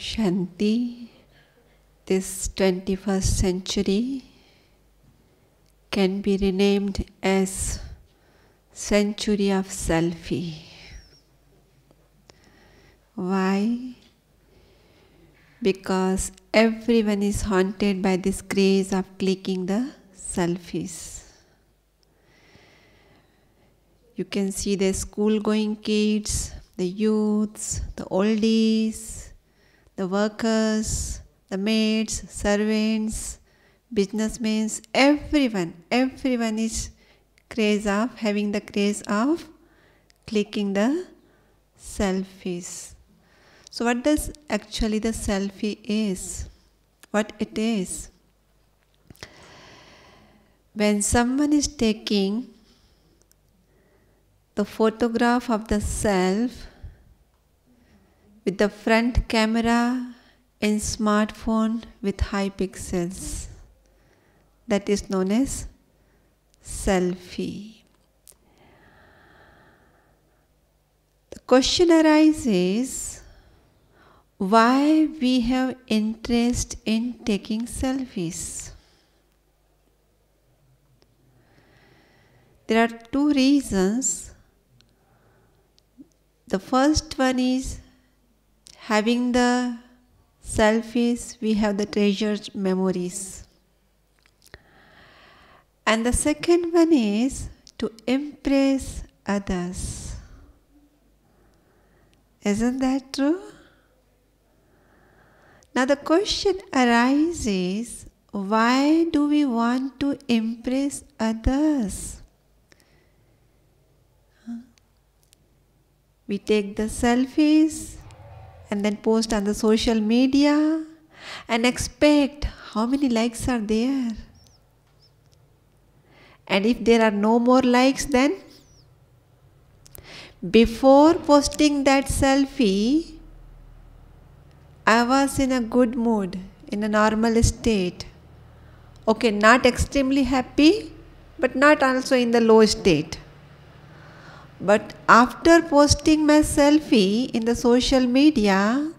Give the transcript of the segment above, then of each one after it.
Shanti. This 21st century can be renamed as Century of Selfie. Why? Because everyone is haunted by this craze of clicking the selfies. You can see the school-going kids, the youths, the oldies, the workers, the maids, servants, businessmen, everyone is having the craze of clicking the selfies. So what does actually the selfie is? What it is? When someone is taking the photograph of the self with the front camera in smartphone with high pixels, that is known as selfie. The question arises, why we have interest in taking selfies? There are two reasons. The first one is, having the selfies, we have the treasured memories. And the second one is to impress others. Isn't that true? Now the question arises, why do we want to impress others? We take the selfies and then post on the social media and expect how many likes are there. And if there are no more likes, then before posting that selfie, I was in a good mood, in a normal state. Okay, not extremely happy, but not also in the low state. But after posting my selfie in the social media,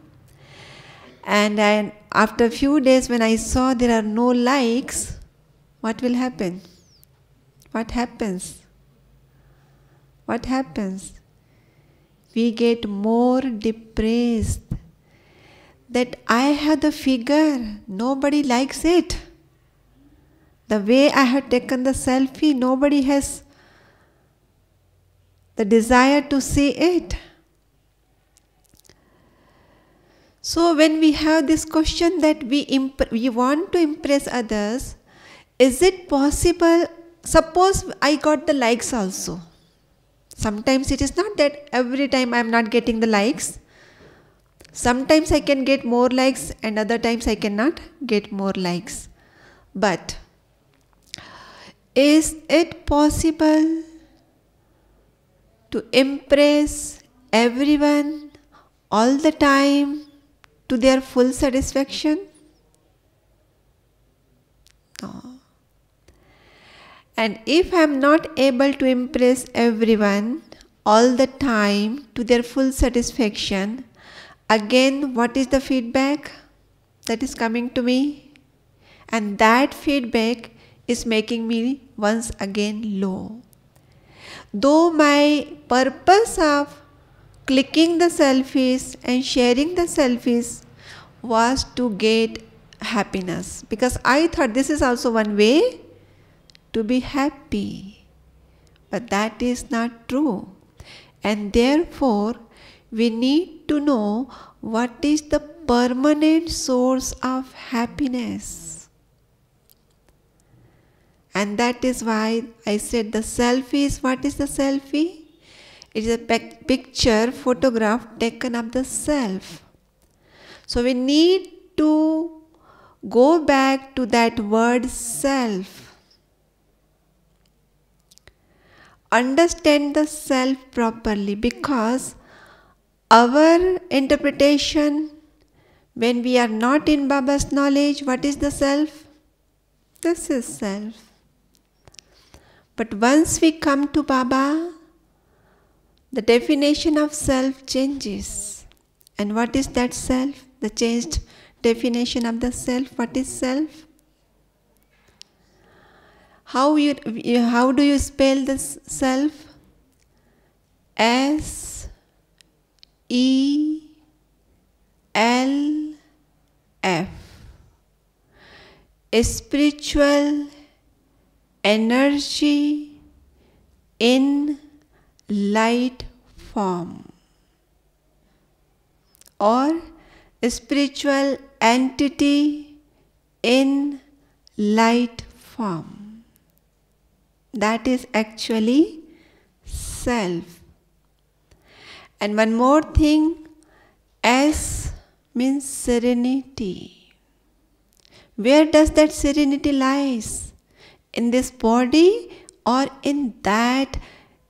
and after a few days when I saw there are no likes, what will happen? What happens? What happens? We get more depressed that I have the figure, nobody likes it. The way I have taken the selfie, nobody has the desire to see it. So when we have this question that we want to impress others, is it possible? Suppose I got the likes also. Sometimes it is not that every time I am not getting the likes. Sometimes I can get more likes and other times I cannot get more likes. But is it possible to impress everyone all the time to their full satisfaction? No. And if I am not able to impress everyone all the time to their full satisfaction, again, what is the feedback that is coming to me? And that feedback is making me once again low. Though my purpose of clicking the selfies and sharing the selfies was to get happiness, because I thought this is also one way to be happy. But that is not true. And therefore, we need to know what is the permanent source of happiness. And that is why I said the selfie is, what is the selfie? It is a picture, photograph taken of the self. So we need to go back to that word self. Understand the self properly, because our interpretation, when we are not in Baba's knowledge, what is the self? This is self. But once we come to Baba, the definition of self changes. And what is that self? the changed definition of the self. What is self? How do you spell this self? S E L F. A spiritual energy in light form, or a spiritual entity in light form. That is actually self. And one more thing, S means serenity. Where does that serenity lies? In this body or in that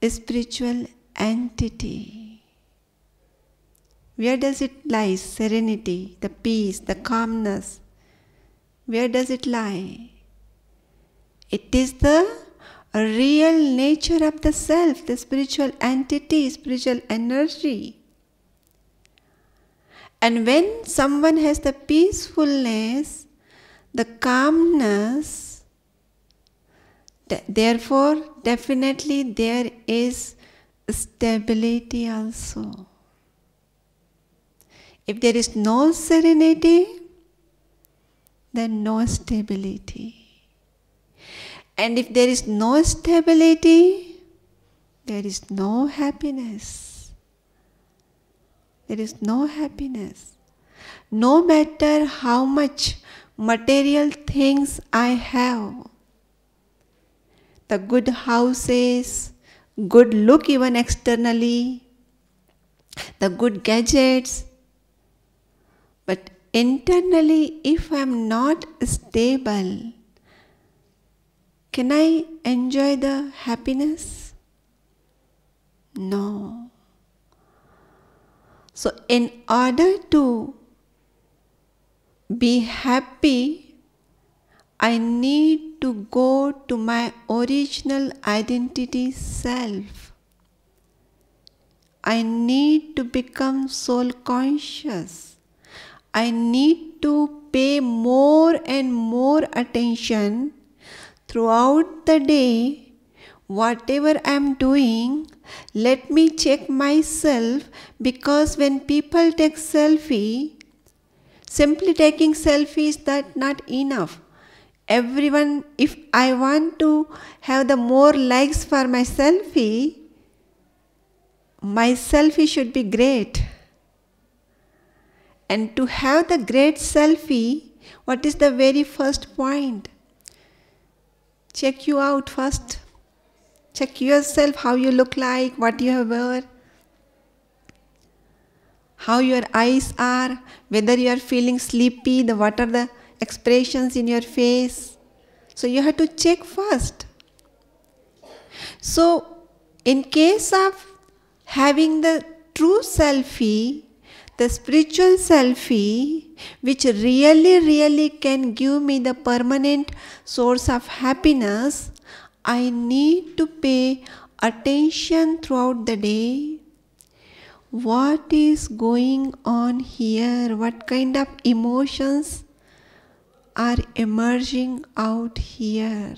spiritual entity? Where does it lie? Serenity, the peace, the calmness. Where does it lie? It is the real nature of the self, the spiritual entity, spiritual energy. And when someone has the peacefulness, the calmness, therefore definitely there is stability also. If there is no serenity, then no stability. And if there is no stability, there is no happiness. There is no happiness. No matter how much material things I have, the good houses, good look even externally, the good gadgets, but internally if I am not stable, can I enjoy the happiness? No. So in order to be happy, I need to go to my original identity self. I need to become soul conscious. I need to pay more and more attention throughout the day. Whatever I am doing, let me check myself, because when people take selfie, simply taking selfie is that not enough. Everyone, if I want to have the more likes for my selfie should be great. And to have the great selfie, what is the very first point? Check you out first. Check yourself, how you look like, what you have wear, how your eyes are, whether you are feeling sleepy, what are the expressions in your face. So you have to check first. So in case of having the true selfie, the spiritual selfie, which really can give me the permanent source of happiness, I need to pay attention throughout the day. What is going on here? What kind of emotions are emerging out here?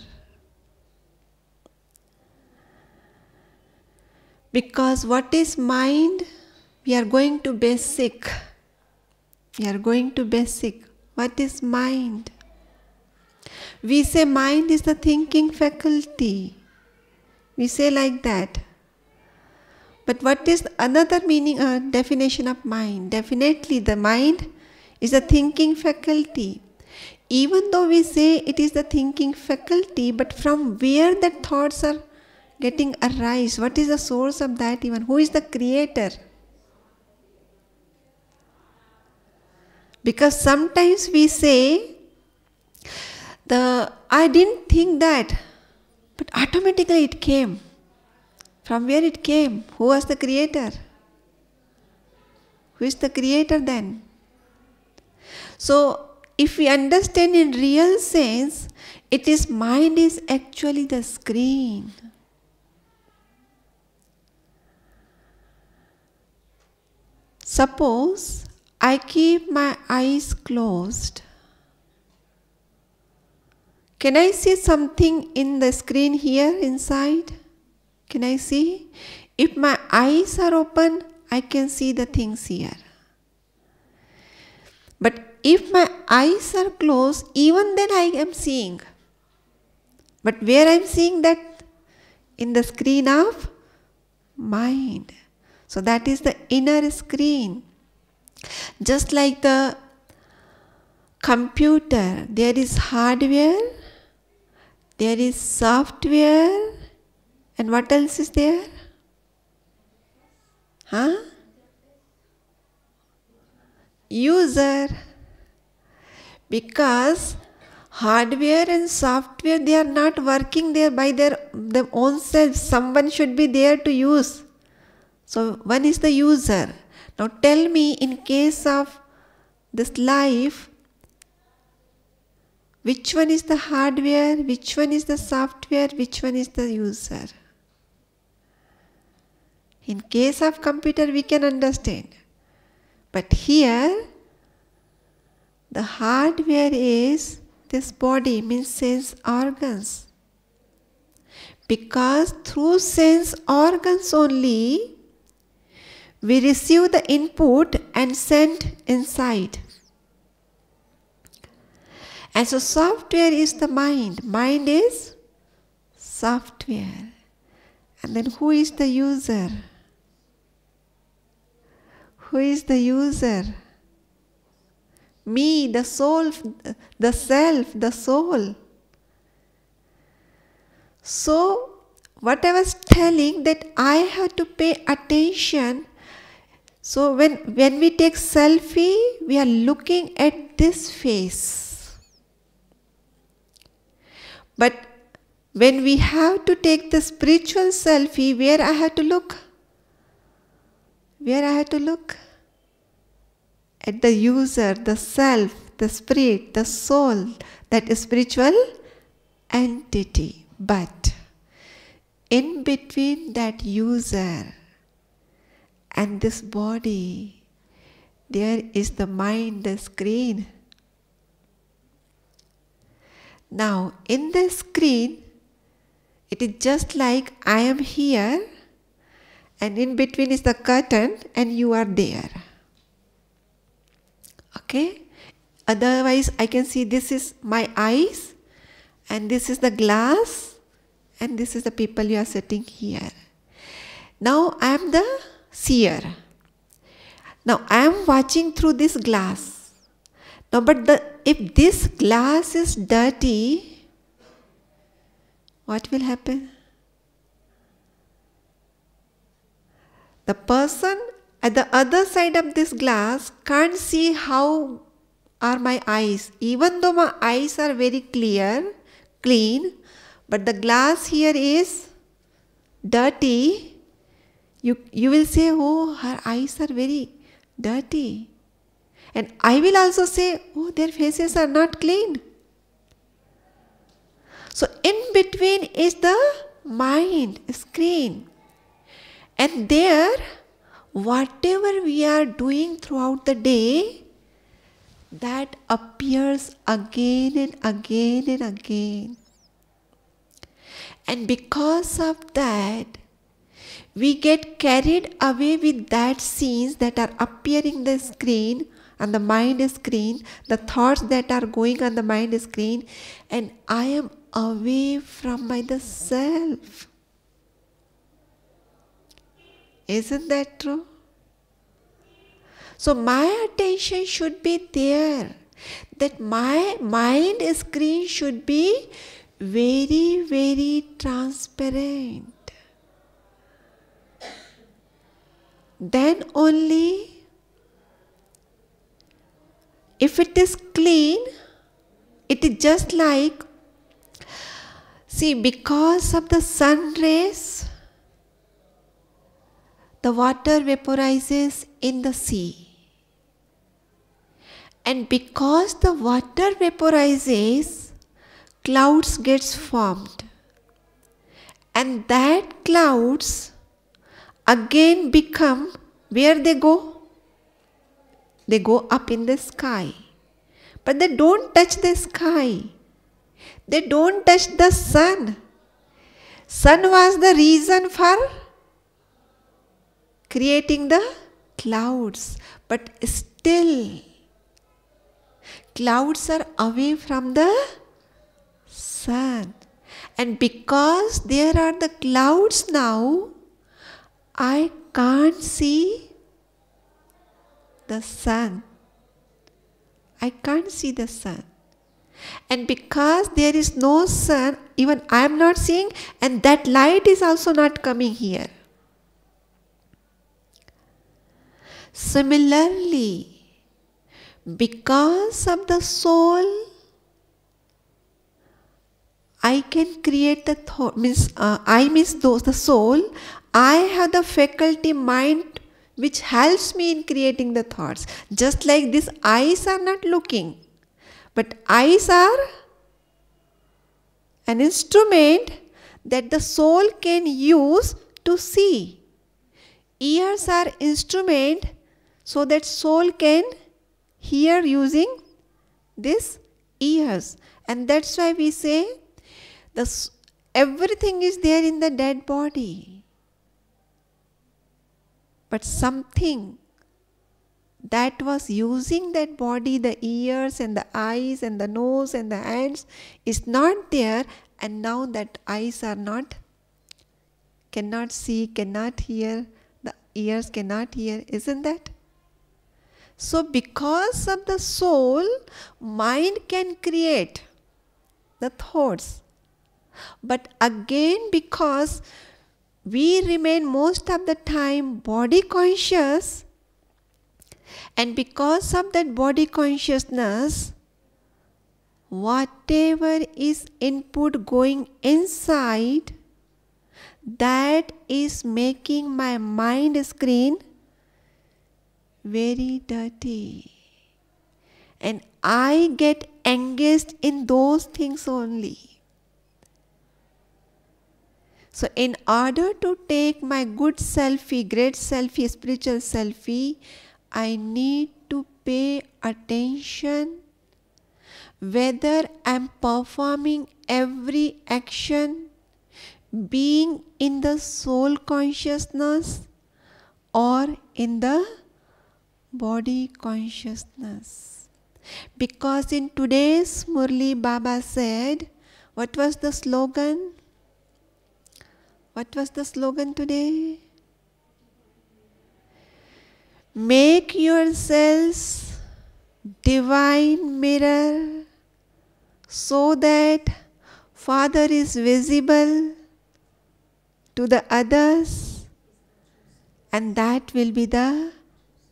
Because what is mind? We are going to basic. What is mind? We say mind is the thinking faculty. We say like that. But what is another meaning, definition of mind? Definitely the mind is the thinking faculty. Even though we say it is the thinking faculty, but from where the thoughts are getting arise? What is the source of that even? Who is the creator? Because sometimes we say, I didn't think that, but automatically it came. From where it came? Who was the creator? Who is the creator then? So, if we understand in real sense, it is mind is actually the screen. Suppose I keep my eyes closed, can I see something in the screen here inside? Can I see? If my eyes are open, I can see the things here. But if my eyes are closed, even then I am seeing. But where I am seeing that? In the screen of mind. So that is the inner screen. Just like the computer, there is hardware, there is software, and what else is there? User. Because hardware and software, they are not working there by their own self. Someone should be there to use. So one is the user. Now tell me, in case of this life, which one is the hardware, which one is the software, which one is the user? In case of computer, we can understand. But here, the hardware is this body, means sense organs. Because through sense organs only, we receive the input and send inside. And so software is the mind. Mind is software. And then who is the user? Who is the user? Me, the soul, the self, the soul. So, what I was telling, that I have to pay attention. So, when we take selfie, we are looking at this face. But when we have to take the spiritual selfie, where I have to look? Where I have to look? At the user, the self, the spirit, the soul, that spiritual entity. But in between that user and this body, there is the mind, the screen. Now, in the screen, it is just like I am here, and in between is the curtain, and you are there. Okay? Otherwise, I can see this is my eyes, and this is the glass, and this is the people you are sitting here. Now I am the seer. Now I am watching through this glass. Now, but if this glass is dirty, what will happen? The person at the other side of this glass can't see how are my eyes. Even though my eyes are very clear, clean, but the glass here is dirty, you will say, oh, her eyes are very dirty. And I will also say, oh, their faces are not clean. So in between is the mind screen. And there, whatever we are doing throughout the day, that appears again and again and again. And because of that, we get carried away with that scenes that are appearing on the screen, on the mind screen, the thoughts that are going on the mind screen, and I am away from the self. Isn't that true? So my attention should be there. That my mind screen should be very, very transparent. Then only, if it is clean, it is just like, see, because of the sun rays, the water vaporizes in the sea. And because the water vaporizes, clouds gets formed. And that clouds again become, where they go? They go up in the sky. But they don't touch the sky. They don't touch the sun. Sun was the reason for creating the clouds. But still, clouds are away from the sun. And because there are the clouds now, I can't see the sun. I can't see the sun. And because there is no sun, even I am not seeing, and that light is also not coming here. Similarly, because of the soul, I can create the thought, the soul. I have the faculty mind which helps me in creating the thoughts. Just like these eyes are not looking, but eyes are an instrument that the soul can use to see. Ears are instrument so that soul can hear using these ears. And that's why we say everything is there in the dead body. But something that was using that body, the ears and the eyes and the nose and the hands, is not there, and now that eyes are not, cannot see, cannot hear, the ears cannot hear, isn't that? So because of the soul, mind can create the thoughts. But again, because we remain most of the time body conscious, and because of that body consciousness, whatever is input going inside, that is making my mind screen very dirty. And I get engaged in those things only. So in order to take my good selfie, great selfie, spiritual selfie, I need to pay attention whether I'm performing every action being in the soul consciousness or in the body consciousness. Because in today's Murli, Baba said, what was the slogan? What was the slogan today? Make yourselves divine mirror so that Father is visible to the others, and that will be the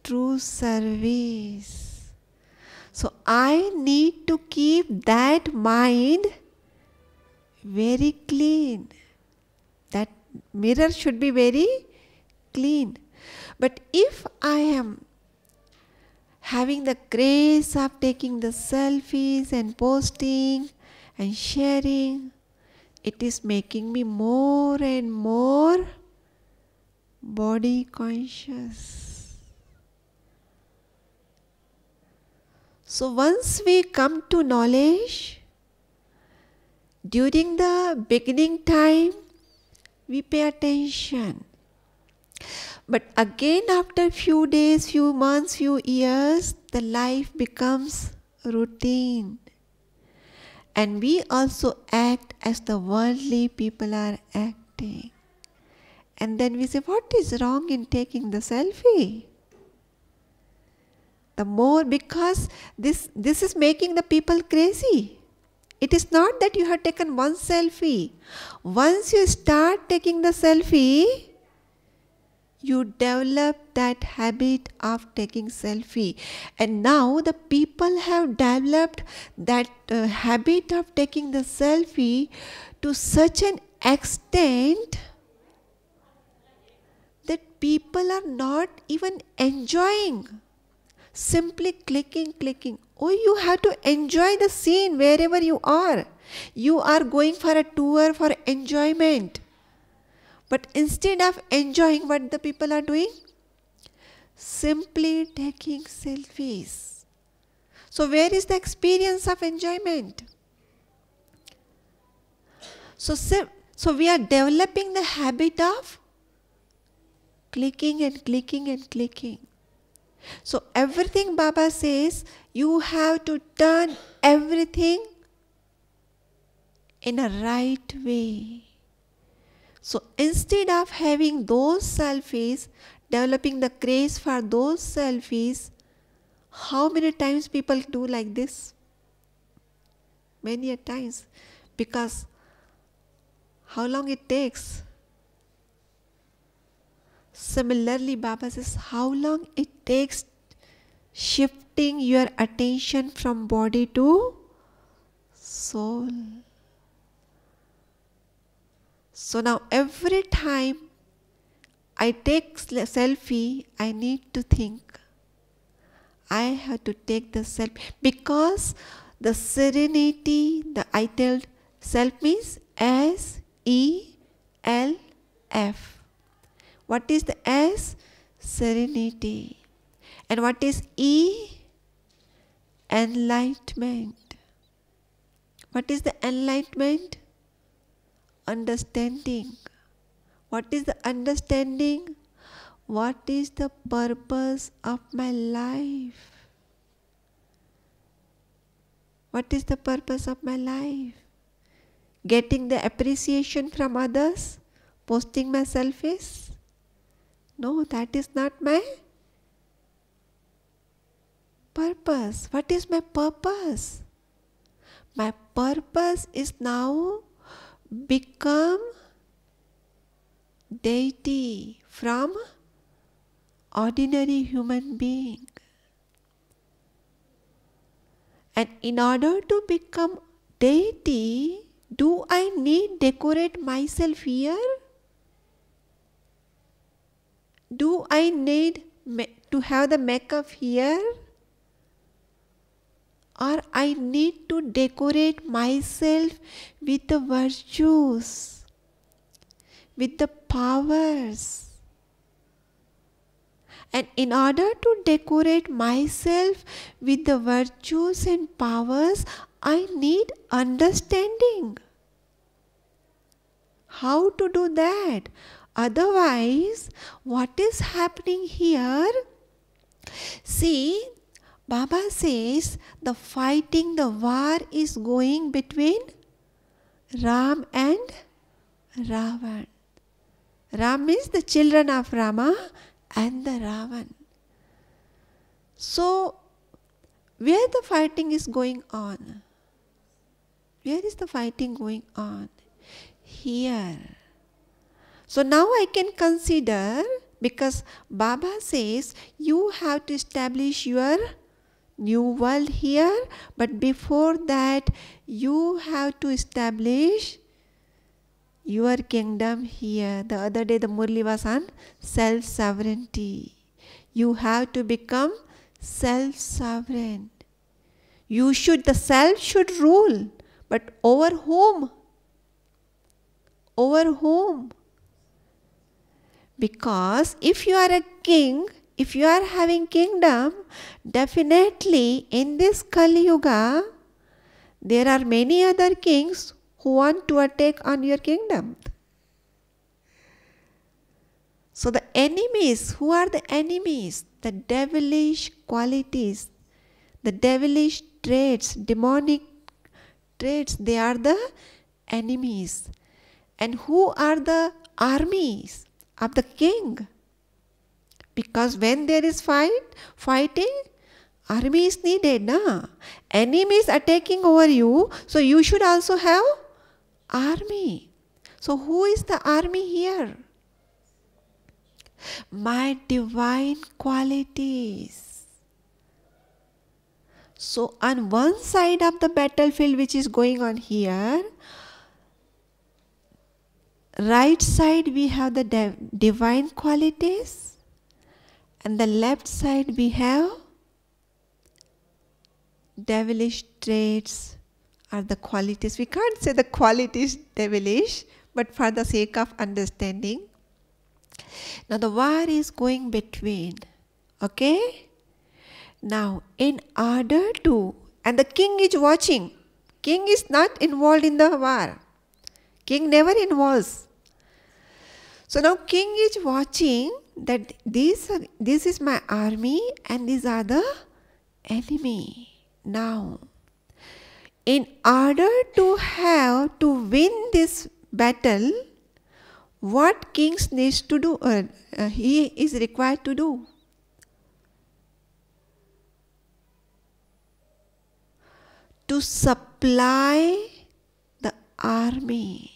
true service. So I need to keep that mind very clean. That mirror should be very clean. But if I am having the grace of taking the selfies and posting and sharing, it is making me more and more body conscious. So once we come to knowledge, during the beginning time, we pay attention. But again, after few days, few months, few years, the life becomes routine. And we also act as the worldly people are acting. And then we say, what is wrong in taking the selfie? The more, because this is making the people crazy. It is not that you have taken one selfie. Once you start taking the selfie, you develop that habit of taking selfie. And now the people have developed that habit of taking the selfie to such an extent that people are not even enjoying. Simply clicking. Oh, you have to enjoy the scene wherever you are. You are going for a tour for enjoyment. But instead of enjoying, what the people are doing? simply taking selfies. So where is the experience of enjoyment? So we are developing the habit of clicking and clicking and clicking. So everything Baba says, you have to turn everything in a right way. So instead of having those selfies, developing the craze for those selfies, how many times people do like this? Many a times. Because how long it takes? Similarly, Baba says, how long it takes shifting your attention from body to soul. So now every time I take selfie, I need to think, I have to take the selfie, because the serenity, I tell self means S-E-L-F. What is the S? Serenity. And what is E? Enlightenment. What is the enlightenment? Understanding. What is the understanding? What is the purpose of my life? What is the purpose of my life? Getting the appreciation from others? Posting my selfies? No, that is not my purpose. What is my purpose? My purpose is now become deity from ordinary human being. And in order to become deity, do I need decorate myself here? Do I need to have the makeup here? Or I need to decorate myself with the virtues, with the powers. And in order to decorate myself with the virtues and powers, I need understanding. How to do that? Otherwise, what is happening here? See, Baba says the fighting, the war is going between Ram and Ravan. Ram is the children of Rama and the Ravan. So, where the fighting is going on? Where is the fighting going on? Here. So now I can consider, because Baba says you have to establish your new world here, but before that you have to establish your kingdom here. The other day the Murli was on self-sovereignty. You have to become self-sovereign. The self should rule, but over whom? Over whom? Because if you are a king, if you are having kingdom, definitely in this Kali Yuga, there are many other kings who want to attack on your kingdom. So the enemies, who are the enemies? The devilish qualities, the devilish traits, demonic traits, they are the enemies. And who are the armies of the king? Because when there is fighting, army is needed. Enemies attacking over you, so you should also have army. So who is the army here? My divine qualities. So on one side of the battlefield which is going on here, right side we have the divine qualities, and the left side we have devilish traits or the qualities. We can't say the qualities devilish, but for the sake of understanding. Now the war is going between Okay? Now, in order to, and the king is watching. King is not involved in the war. King never involves. So now king is watching that this is my army and these are the enemy. Now, in order to win this battle, what king needs to do? He is required to do. To supply the army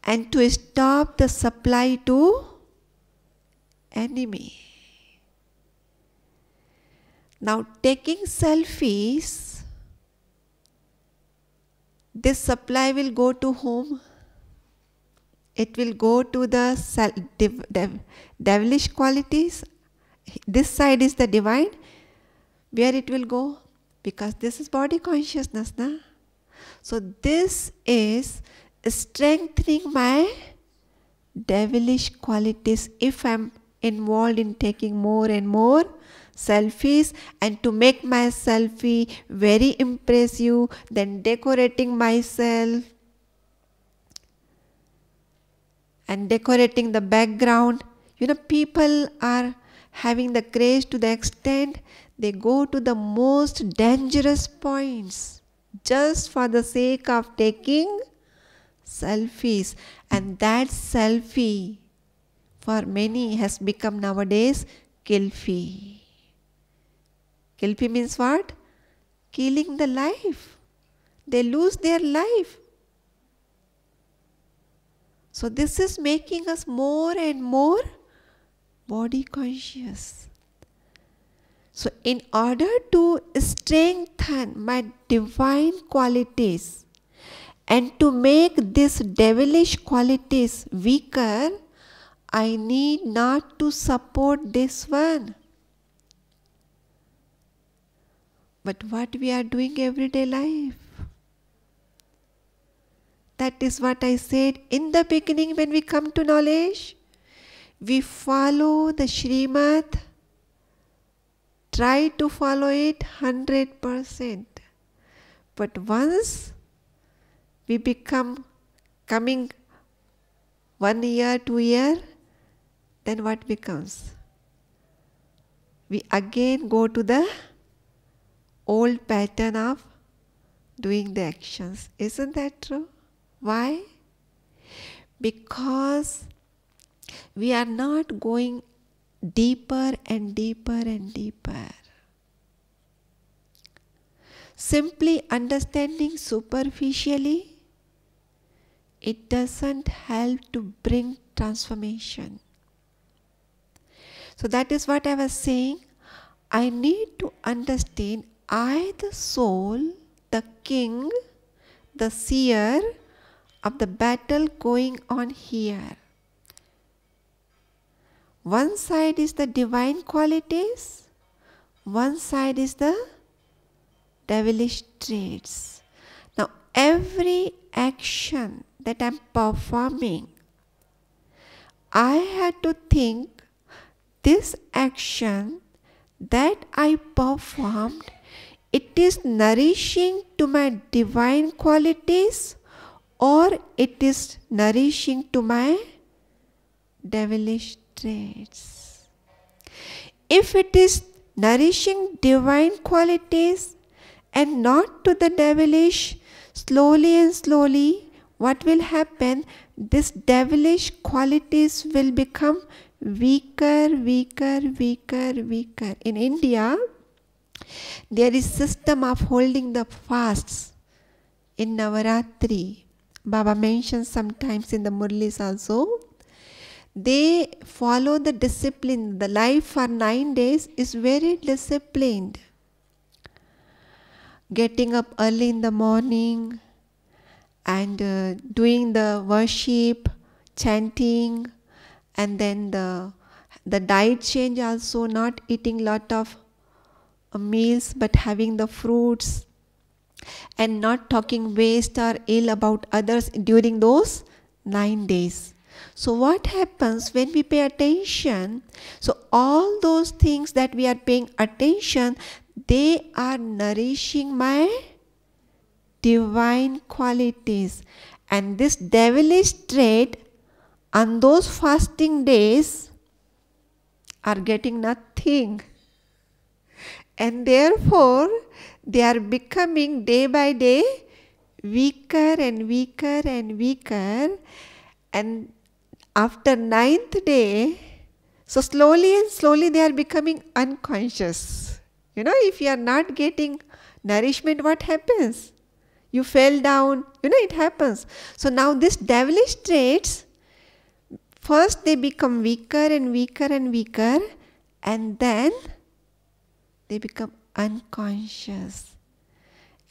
and to stop the supply to enemy. Now, taking selfies, this supply will go to whom? It will go to the devilish qualities. This side is the divine. Where it will go? Because this is body consciousness, na? So this is strengthening my devilish qualities if I'm involved in taking more and more selfies, and to make my selfie very impressive, then decorating myself and decorating the background. You know, people are having the craze to the extent they go to the most dangerous points just for the sake of taking selfies. And that selfie for many has become nowadays kilfie. Kilfie means what? Killing the life. They lose their life. So this is making us more and more body conscious. So in order to strengthen my divine qualities and to make these devilish qualities weaker, I need not to support this one. But what we are doing everyday life? That is what I said in the beginning when we come to knowledge. We follow the Srimad, try to follow it 100%. But once we coming 1 year, 2 year, then what becomes? We again go to the old pattern of doing the actions. Isn't that true? Why? Because we are not going deeper and deeper and deeper. Simply understanding superficially, it doesn't help to bring transformation. So that is what I was saying. I need to understand I, the soul, the king, the seer of the battle going on here. One side is the divine qualities, one side is the devilish traits. Now every action that I am performing, I had to think this action that I performed, it is nourishing to my divine qualities or it is nourishing to my devilish traits. If it is nourishing divine qualities and not to the devilish, slowly and slowly what will happen? This devilish qualities will become weaker, weaker, weaker, weaker. In India, there is system of holding the fasts in Navaratri. Baba mentions sometimes in the Murlis also. They follow the discipline. The life for 9 days is very disciplined. Getting up early in the morning and doing the worship, chanting, and then the diet change also, not eating lot of meals but having the fruits and not talking waste or ill about others during those 9 days. So what happens when we pay attention? So all those things that we are paying attention, they are nourishing my divine qualities. And this devilish trait on those fasting days are getting nothing. And therefore, they are becoming day by day weaker and weaker and weaker. And after 9th day, so slowly and slowly they are becoming unconscious. You know, if you are not getting nourishment, what happens? You fell down, you know, it happens. So now this devilish traits, first they become weaker and weaker and weaker, and then they become unconscious.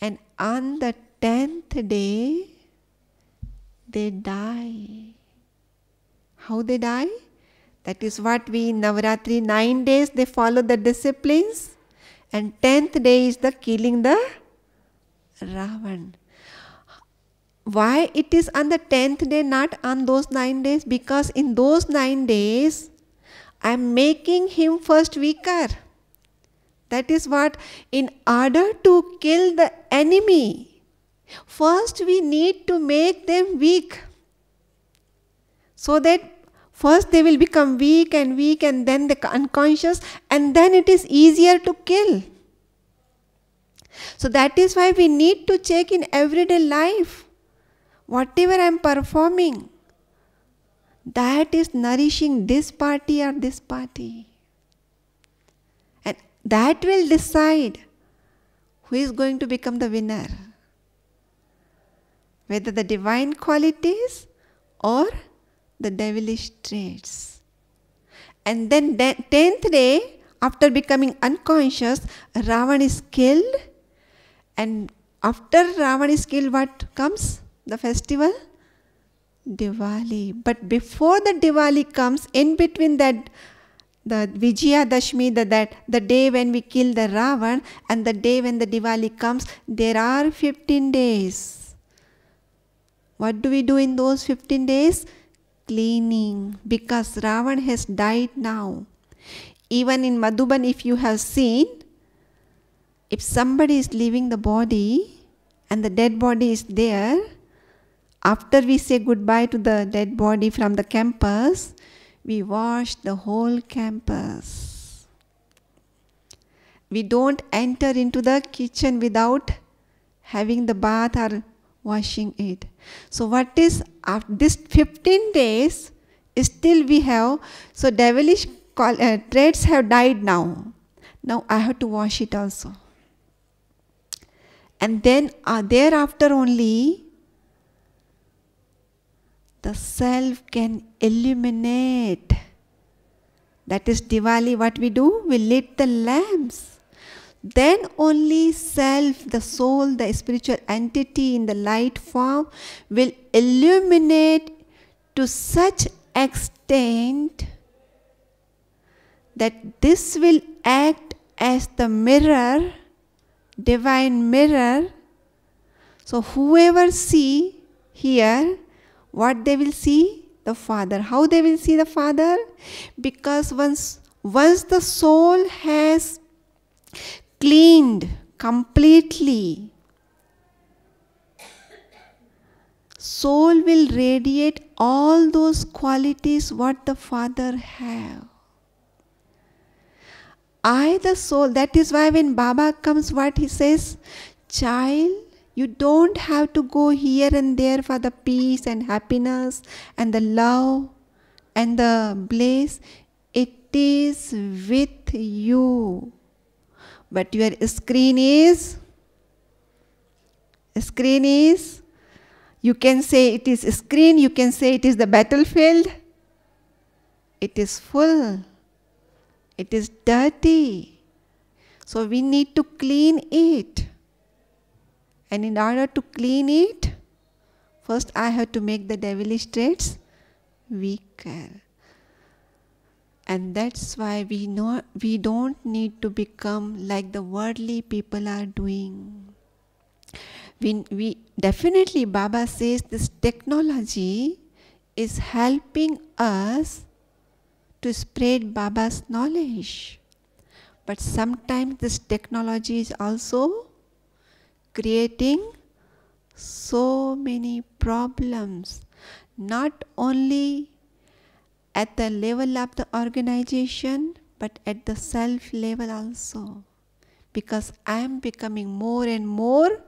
And on the 10th day, they die. How they die? That is what we in Navaratri, 9 days they follow the disciplines, and 10th day is the killing the Ravan. Why it is on the 10th day, not on those 9 days? Because in those 9 days, I am making him first weaker. That is what, in order to kill the enemy, first we need to make them weak. So that first they will become weak and then they unconscious, and then it is easier to kill. So that is why we need to check in everyday life. Whatever I am performing, that is nourishing this party or this party. And that will decide who is going to become the winner. Whether the divine qualities or the devilish traits. And then 10th day, after becoming unconscious, Ravan is killed. And after Ravan is killed, what comes? The festival? Diwali. But before the Diwali comes, in between that, the Vijayadashmi, the day when we kill the Ravan, and the day when the Diwali comes, there are 15 days. What do we do in those 15 days? Cleaning, because Ravan has died now. Even in Madhuban, if you have seen, if somebody is leaving the body and the dead body is there, after we say goodbye to the dead body from the campus, we wash the whole campus. We don't enter into the kitchen without having the bath or washing it. So what is, after this 15 days, still we have, so devilish traits have died now. Now I have to wash it also. And then thereafter only the self can illuminate. That is Diwali, what we do? We lit the lamps. Then only self, the soul, the spiritual entity in the light form will illuminate to such extent that this will act as the mirror, divine mirror. So whoever see here, what they will see? The Father. How they will see the Father? Because once the soul has cleaned completely, soul will radiate all those qualities what the Father have. I, the soul, that is why when Baba comes, what he says? Child, you don't have to go here and there for the peace and happiness and the love and the bliss. It is with you. But your screen is, you can say it is a screen, you can say it is the battlefield. It is full. It is dirty. So we need to clean it. And in order to clean it, first I have to make the devilish traits weaker. And that's why we don't need to become like the worldly people are doing. We definitely, Baba says this technology is helping us to spread Baba's knowledge. But sometimes this technology is also creating so many problems, not only at the level of the organization, but at the self level also. Because I am becoming more and more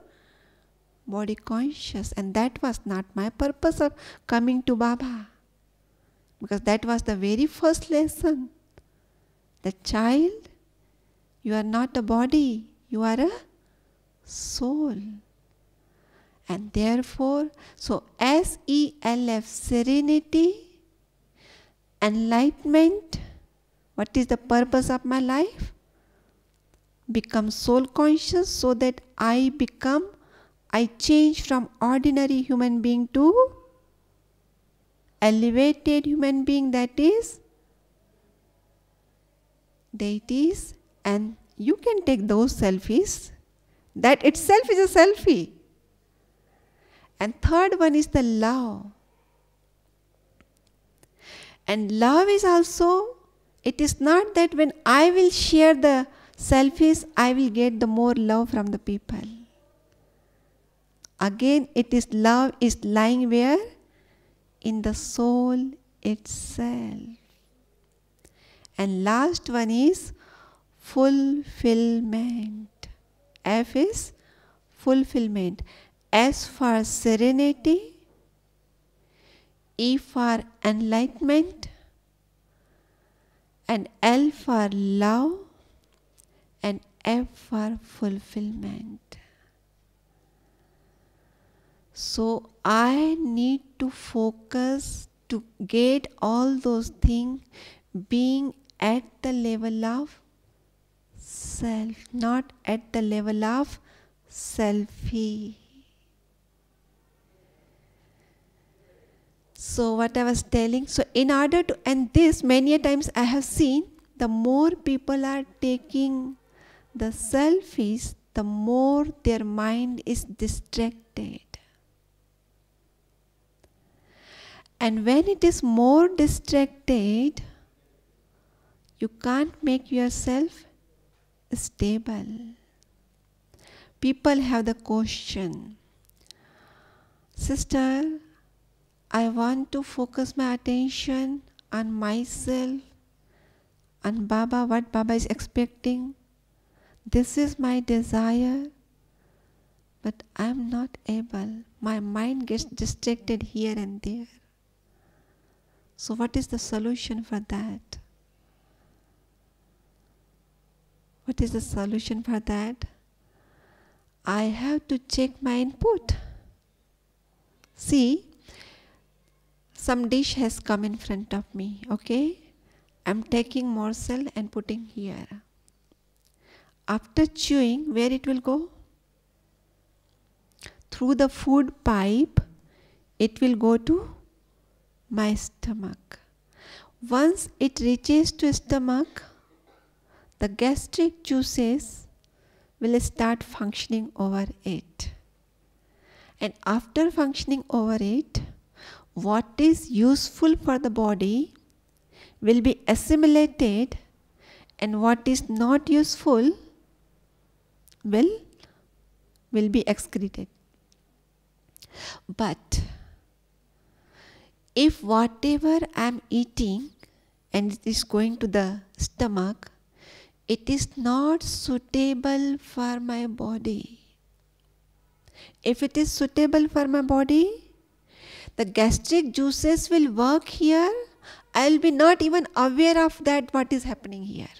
body conscious, and that was not my purpose of coming to Baba. Because that was the very first lesson. The child, you are not a body, you are a soul. And therefore, so SELF, serenity, enlightenment. What is the purpose of my life? Become soul conscious so that I change from ordinary human being to elevated human being, that is deities. And you can take those selfies. That itself is a selfie. And third one is the love. And love is also, it is not that when I will share the selfies, I will get the more love from the people. Again, it is love is lying where? In the soul itself. And last one is fulfillment. F is fulfillment. S for serenity, E for enlightenment, and L for love, and F for fulfillment. So I need to focus to get all those things being at the level of self, not at the level of selfie. So what I was telling, so in order to, and this many a times I have seen, the more people are taking the selfies, the more their mind is distracted. And when it is more distracted, you can't make yourself stable. People have the question, sister, I want to focus my attention on myself, on Baba, what Baba is expecting. This is my desire, but I am not able. My mind gets distracted here and there. So what is the solution for that? What is the solution for that? I have to check my input. See, some dish has come in front of me, okay? I'm taking morsel and putting here. After chewing, where it will go? Through the food pipe, it will go to my stomach. Once it reaches to stomach, the gastric juices will start functioning over it. And after functioning over it, what is useful for the body will be assimilated, and what is not useful will be excreted. But if whatever I am eating and it is going to the stomach, it is not suitable for my body. If it is suitable for my body, the gastric juices will work here. I will be not even aware of that what is happening here.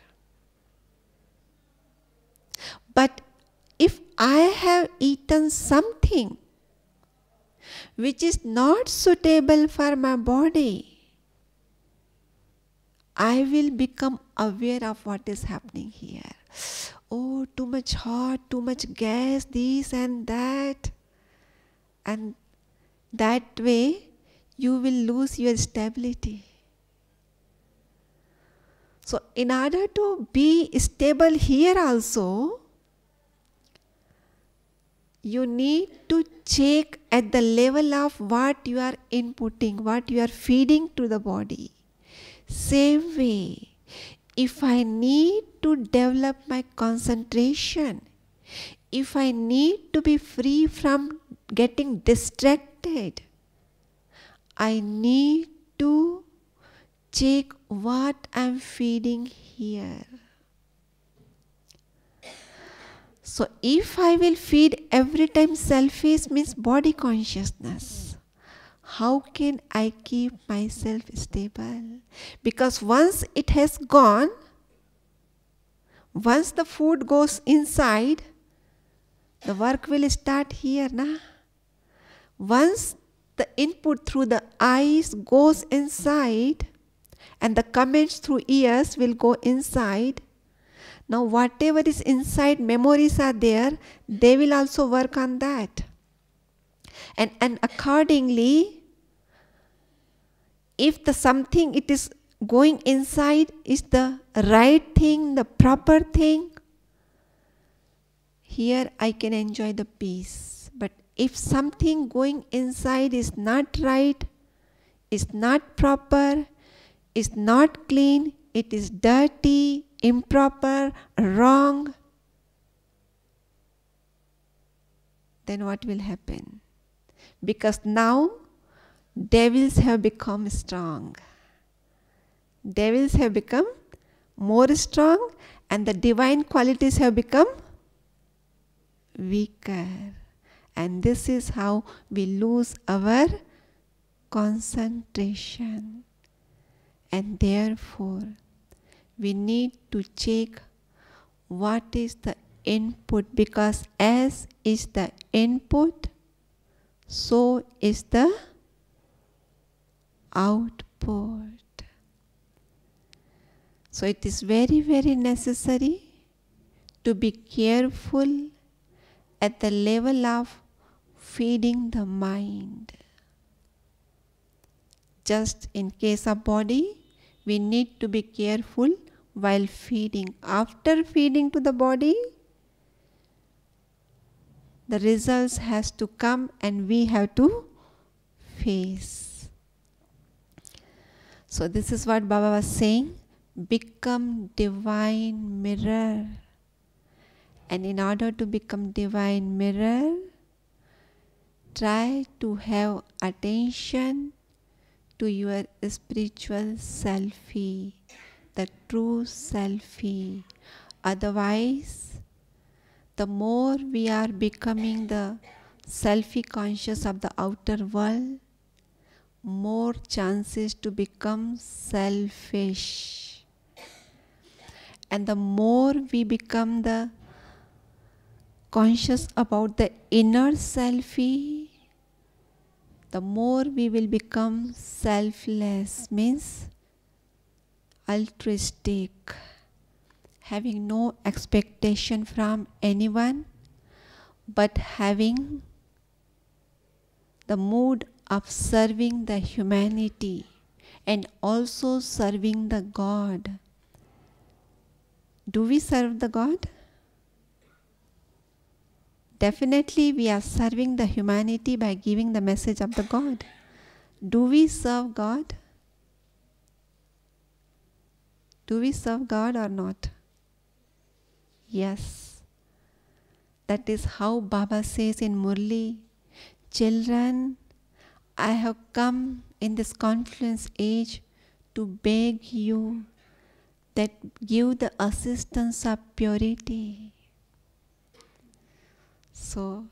But if I have eaten something which is not suitable for my body, I will become aware of what is happening here. Oh, too much hot, too much gas, this and that. And that way, you will lose your stability. So, in order to be stable here also, you need to check at the level of what you are inputting, what you are feeding to the body. Same way, if I need to develop my concentration, if I need to be free from getting distracted, I need to check what I'm feeding here. So if I will feed every time selfish, means body consciousness, how can I keep myself stable? Because once it has gone, once the food goes inside, the work will start here, na? Once the input through the eyes goes inside and the comments through ears will go inside, now whatever is inside, memories are there, they will also work on that. And accordingly, if the something it is going inside is the right thing, the proper thing, here I can enjoy the peace. But if something going inside is not right, is not proper, is not clean, it is dirty, improper, wrong, then what will happen? Because now devils have become strong. Devils have become more strong and the divine qualities have become weaker. And this is how we lose our concentration. And therefore, we need to check what is the input, because as is the input, so is the output. So it is very, very necessary to be careful at the level of feeding the mind. Just in case of body, we need to be careful while feeding. After feeding to the body, the results has to come and we have to face. So this is what Baba was saying, become divine mirror. And in order to become divine mirror, try to have attention to your spiritual selfie, the true selfie. Otherwise, the more we are becoming the selfie conscious of the outer world, more chances to become selfish. And the more we become the conscious about the inner selfie, the more we will become selfless, means altruistic, having no expectation from anyone, but having the mood of serving the humanity and also serving the God. Do we serve the God? Definitely we are serving the humanity by giving the message of the God. Do we serve God? Do we serve God or not? Yes. That is how Baba says in Murli, children, I have come in this confluence age to beg you that give the assistance of purity. So,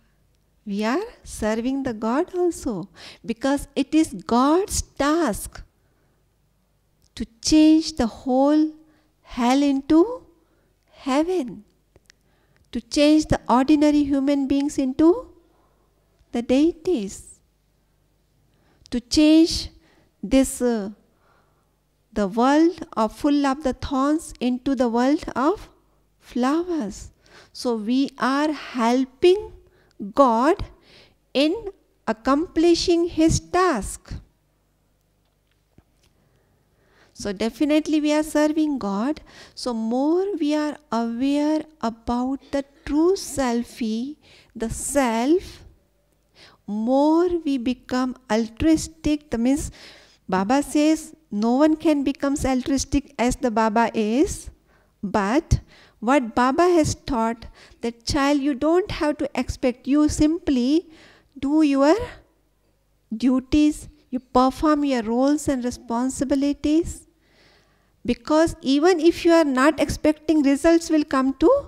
we are serving the God also, because it is God's task to change the whole hell into heaven, to change the ordinary human beings into the deities, to change this the world full of the thorns into the world of flowers. So we are helping God in accomplishing His task. So definitely we are serving God. So more we are aware about the true selfie, the self, more we become altruistic. That means Baba says no one can become altruistic as the Baba is. But what Baba has taught, that child, you don't have to expect, you simply do your duties, you perform your roles and responsibilities. Because even if you are not expecting, results will come to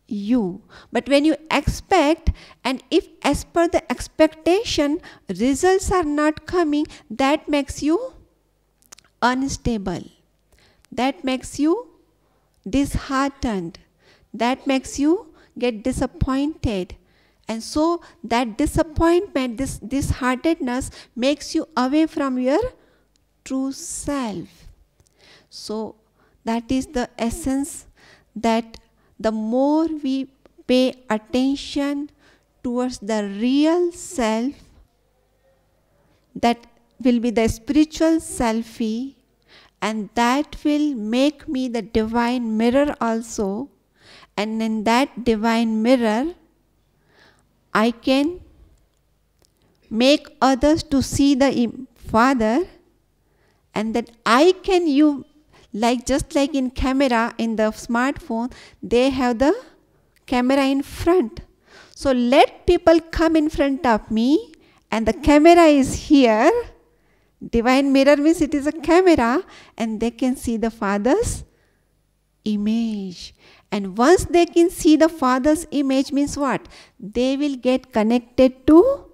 you. But when you expect, and if as per the expectation results are not coming, that makes you unstable, that makes you disheartened, that makes you get disappointed. And so that disappointment, this disheartedness makes you away from your true self. So that is the essence, that the more we pay attention towards the real self, that will be the spiritual selfie, and that will make me the divine mirror also. And in that divine mirror, I can make others to see the Father, and then I can just like in camera, in the smartphone, they have the camera in front. So let people come in front of me, and the camera is here. Divine mirror means it is a camera, and they can see the Father's image. And once they can see the Father's image, means what? They will get connected to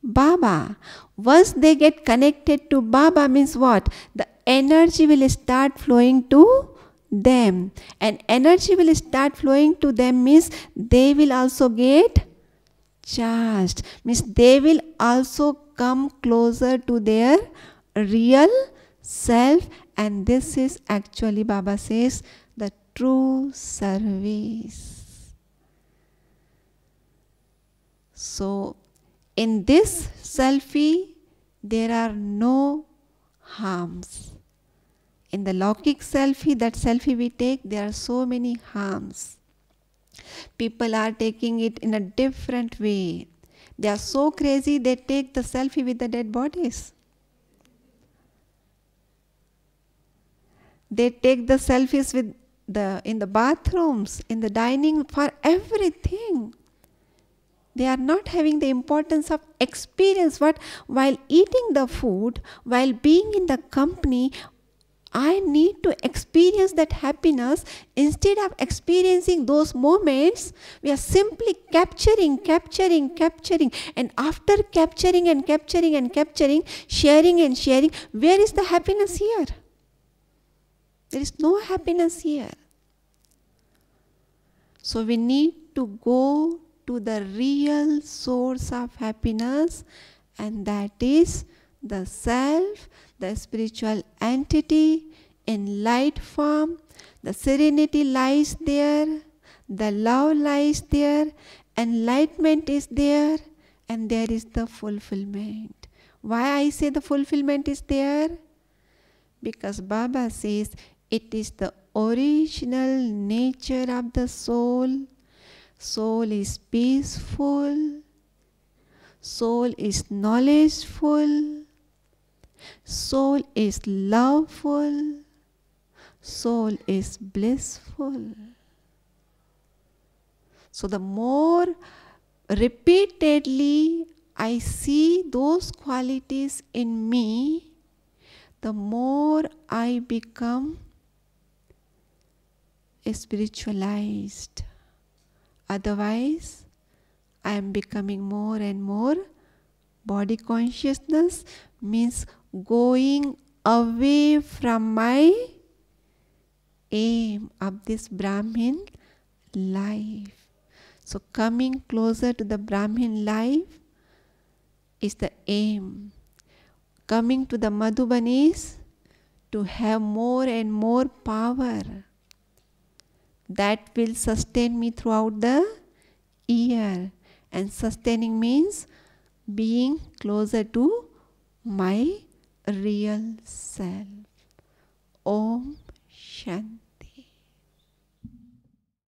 Baba. Once they get connected to Baba, means what? The energy will start flowing to them. And energy will start flowing to them means they will also get charged. Means they will also come closer to their real self. And this is actually, Baba says, the true service. So in this selfie, there are no harms. In the Lokik selfie, that selfie we take, there are so many harms. People are taking it in a different way. They are so crazy, they take the selfie with the dead bodies. They take the selfies with in the bathrooms, in the dining, for everything. They are not having the importance of experience. What? While eating the food, while being in the company, I need to experience that happiness. Instead of experiencing those moments, we are simply capturing. And after capturing and capturing, sharing and sharing, where is the happiness here? There is no happiness here. So we need to go to the real source of happiness, and that is the self, the spiritual entity in light form. The serenity lies there, the love lies there, enlightenment is there, and there is the fulfillment. Why I say the fulfillment is there? Because Baba says it is the original nature of the soul. Soul is peaceful. Soul is knowledgeful. Soul is loveful. Soul is blissful. So the more repeatedly I see those qualities in me, the more I become spiritualized. Otherwise, I am becoming more and more body consciousness, means going away from my aim of this Brahmin life. So coming closer to the Brahmin life is the aim. Coming to the Madhuban is to have more and more power that will sustain me throughout the year. And sustaining means being closer to my real self. Om Shanti.